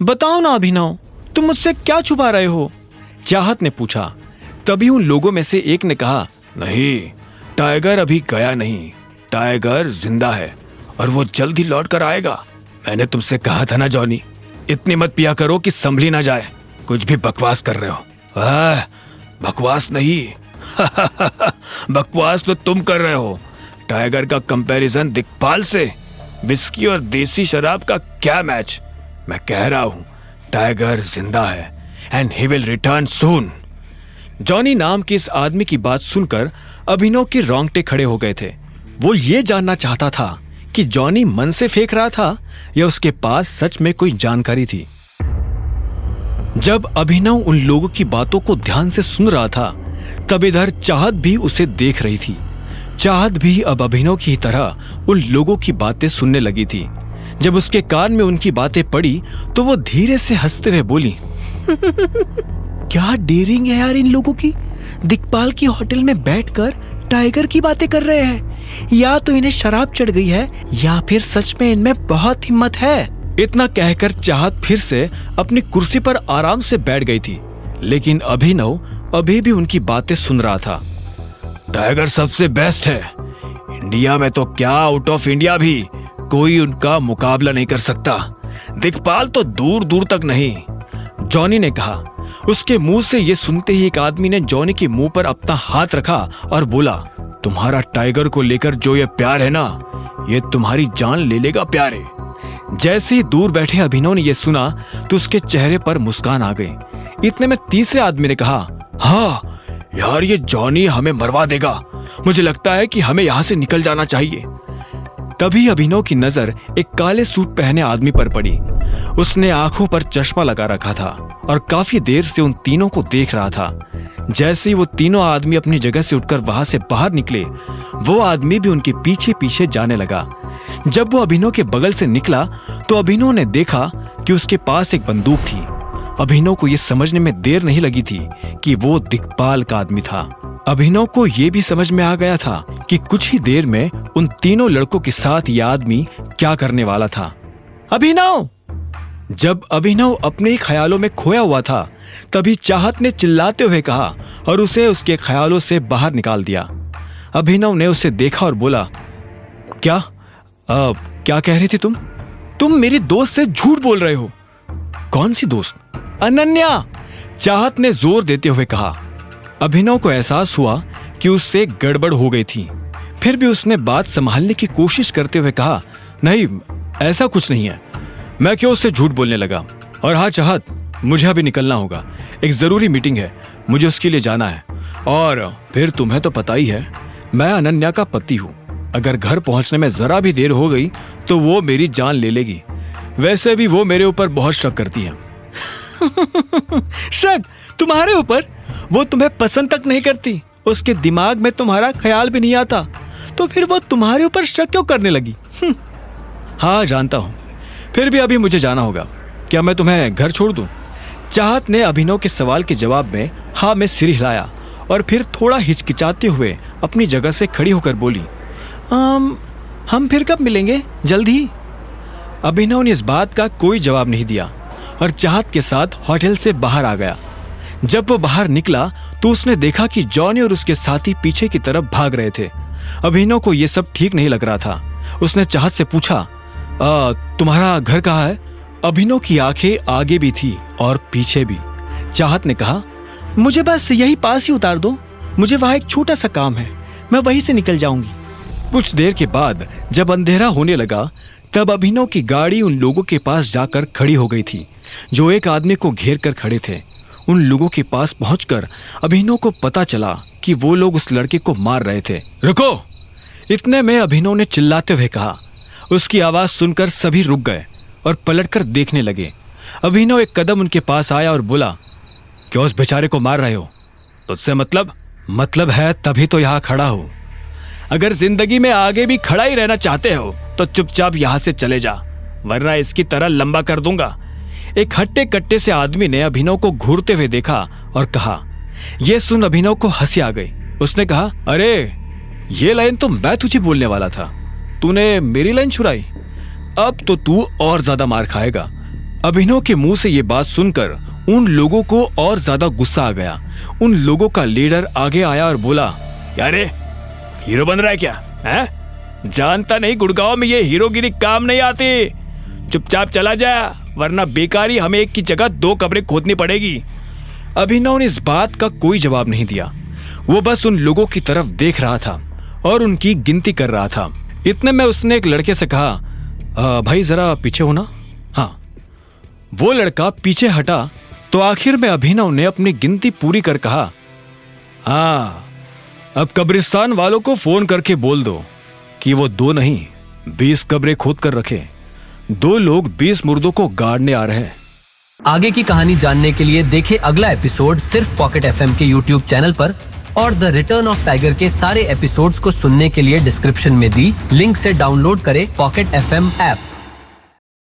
बताओ ना अभिनव, तुम मुझसे क्या छुपा रहे हो? चाहत ने पूछा। तभी उन लोगों में से एक ने कहा, नहीं, टाइगर अभी गया नहीं, टाइगर जिंदा है और वो जल्द ही लौट कर आएगा। मैंने तुमसे कहा था ना जॉनी, इतनी मत पिया करो कि संभली ना जाए। कुछ भी बकवास कर रहे हो। बकवास नहीं बकवास तो तुम कर रहे हो। टाइगर का कंपैरिजन दिक्पाल से, विस्की और देसी शराब का क्या मैच। मैं कह रहा हूं टाइगर जिंदा है and he will return soon. Johnny नाम के इस आदमी की बात सुनकर अभिनव के रोंगटे खड़े हो गए थे। वो ये जानना चाहता था कि जॉनी मन से फेंक रहा था या उसके पास सच में कोई जानकारी थी। जब अभिनव उन लोगों की बातों को ध्यान से सुन रहा था, तब इधर चाहत भी उसे देख रही थी। चाहत भी अब अभिनव की तरह उन लोगों की बातें सुनने लगी थी। जब उसके कान में उनकी बातें पड़ी तो वो धीरे से हंसते हुए बोली, क्या डेयरिंग है यार इन लोगों की। दिक्पाल की होटल में बैठकर टाइगर की बातें कर रहे हैं। या तो इन्हें शराब चढ़ गई है या फिर सच में इनमें बहुत हिम्मत है। इतना कहकर चाहत फिर से अपनी कुर्सी पर आराम से बैठ गई थी, लेकिन अभिनव अभी भी उनकी बातें सुन रहा था। टाइगर सबसे बेस्ट है। इंडिया में तो क्या, आउट ऑफ इंडिया भी कोई उनका मुकाबला नहीं कर सकता। दिक्पाल तो दूर दूर तक नहीं, जॉनी ने कहा। उसके मुंह से ये सुनते ही एक आदमी ने जॉनी के मुंह पर अपना हाथ रखा और बोला, तुम्हारा टाइगर को लेकर जो ये प्यार है ना, ये तुम्हारी जान ले लेगा प्यारे। जैसे ही दूर बैठे अभिनव ने यह सुना तो उसके चेहरे पर मुस्कान आ गई। इतने में तीसरे आदमी ने कहा, हाँ यार, ये जॉनी हमें मरवा देगा। मुझे लगता है कि हमें यहाँ से निकल जाना चाहिए। तभी अभिनव की नजर एक काले सूट पहने आदमी पर पड़ी। उसने आंखों पर चश्मा लगा रखा था और काफी देर से उन तीनों को देख रहा था। जैसे ही वो तीनों आदमी अपनी जगह से उठकर वहां से बाहर निकले, वो आदमी भी उनके पीछे पीछे जाने लगा। जब वो अभिनव के बगल से निकला तो अभिनव ने देखा कि उसके पास एक बंदूक थी। अभिनव को यह समझने में देर नहीं लगी थी कि वो दिक्पाल का आदमी था। अभिनव को यह भी समझ में आ गया था कि कुछ ही देर में उन तीनों लड़कों के साथ यह आदमी क्या करने वाला था। अभिनव! जब अभिनव अपने ही ख्यालों में खोया हुआ था, तभी चाहत ने चिल्लाते हुए कहा और उसे उसके ख्यालों से बाहर निकाल दिया। अभिनव ने उसे देखा और बोला, क्या कह रही थी तुम? तुम मेरी दोस्त से झूठ बोल रहे हो। कौन सी दोस्त? अनन्या! चाहत ने जोर देते हुए कहा। अभिनव को एहसास हुआ कि उससे गड़बड़ हो गई थी। फिर भी उसने बात संभालने की कोशिश करते हुए कहा, नहीं, ऐसा कुछ नहीं है। मैं क्यों उससे झूठ बोलने लगा? और हाँ चाहत, मुझे अभी निकलना होगा। एक जरूरी मीटिंग है, मुझे उसके लिए जाना है। और फिर तुम्हें तो पता ही है, मैं अनन्या का पति हूं। अगर घर पहुंचने में जरा भी देर हो गई तो वो मेरी जान ले लेगी। वैसे भी वो मेरे ऊपर बहुत शक करती है। शक? तुम्हारे ऊपर? वो तुम्हें पसंद तक नहीं करती, उसके दिमाग में तुम्हारा ख्याल भी नहीं आता, तो फिर वो तुम्हारे ऊपर शक क्यों करने लगी? हाँ जानता हूं, फिर भी अभी मुझे जाना होगा। क्या मैं तुम्हें घर छोड़ दूं? चाहत ने अभिनव के सवाल के जवाब में हाँ में सिर हिलाया और फिर थोड़ा हिचकिचाते हुए अपनी जगह से खड़ी होकर बोली, हम फिर कब मिलेंगे? जल्द ही। अभिनव ने इस बात का कोई जवाब नहीं दिया और चाहत के साथ होटल से बाहर आ गया। जब वो बाहर निकला तो उसने देखा कि जॉनी और उसके साथी पीछे की तरफ भाग रहे थे। अभिनव को यह सब ठीक नहीं लग रहा था। उसने चाहत से पूछा, तुम्हारा घर कहाँ है? अभिनव की आंखें आगे भी थी और पीछे भी। चाहत ने कहा, मुझे बस यही पास ही उतार दो, मुझे वहां एक छोटा सा काम है, मैं वहीं से निकल जाऊंगी। कुछ देर के बाद जब अंधेरा होने लगा, तब अभिनव की गाड़ी उन लोगों के पास जाकर खड़ी हो गई थी जो एक आदमी को घेर कर खड़े थे। उन लोगों के पास पहुंचकर अभिनव को पता चला कि वो लोग उस लड़के को मार रहे थे। रुको! इतने में अभिनव ने चिल्लाते हुए कहा। उसकी आवाज सुनकर सभी रुक गए और पलटकर देखने लगे। अभिनव एक कदम उनके पास आया और बोला, क्यों उस बेचारे को मार रहे हो? तुझसे मतलब है तभी तो यहाँ खड़ा हूं। अगर जिंदगी में आगे भी खड़ा ही रहना चाहते हो तो चुपचाप यहां से चले जा, वरना इसकी तरह लंबा कर दूंगा। एक हट्टे कट्टे से आदमी ने अभिनव को घूरते हुए देखा और कहा। यह सुन अभिनव को हंसी आ गई। उसने कहा, अरे ये लाइन तो मैं तुझे बोलने वाला था, तूने मेरी लाइन छुड़ाई। अब तो तू और ज्यादा मार खाएगा। अभिनव के मुंह से ये बात सुनकर उन लोगों को और ज्यादा गुस्सा आ गया। उन लोगों का लीडर आगे आया और बोला, यारे हीरो बन रहा है क्या है? जानता नहीं गुड़गांव में ये हीरोगिरी काम नहीं आती। चुपचाप चला जा, वरना बेकारी हमें एक की जगह 2 कब्रें खोदनी पड़ेगी। अभिनव ने इस बात का कोई जवाब नहीं दिया। वो बस उन लोगों की तरफ देख रहा था और उनकी गिनती कर रहा था। इतने में उसने एक लड़के से कहा, भाई जरा पीछे हो ना। हाँ, वो लड़का पीछे हटा तो आखिर में अभिनव ने अपनी गिनती पूरी कर कहा, हाँ, अब कब्रिस्तान वालों को फोन करके बोल दो कि वो 2 नहीं 20 कब्रें खोद कर रखे। 2 लोग 20 मुर्दों को गाड़ने आ रहे हैं। आगे की कहानी जानने के लिए देखें अगला एपिसोड सिर्फ पॉकेट एफएम के यूट्यूब चैनल पर, और द रिटर्न ऑफ टाइगर के सारे एपिसोड्स को सुनने के लिए डिस्क्रिप्शन में दी लिंक से डाउनलोड करें पॉकेट एफएम ऐप।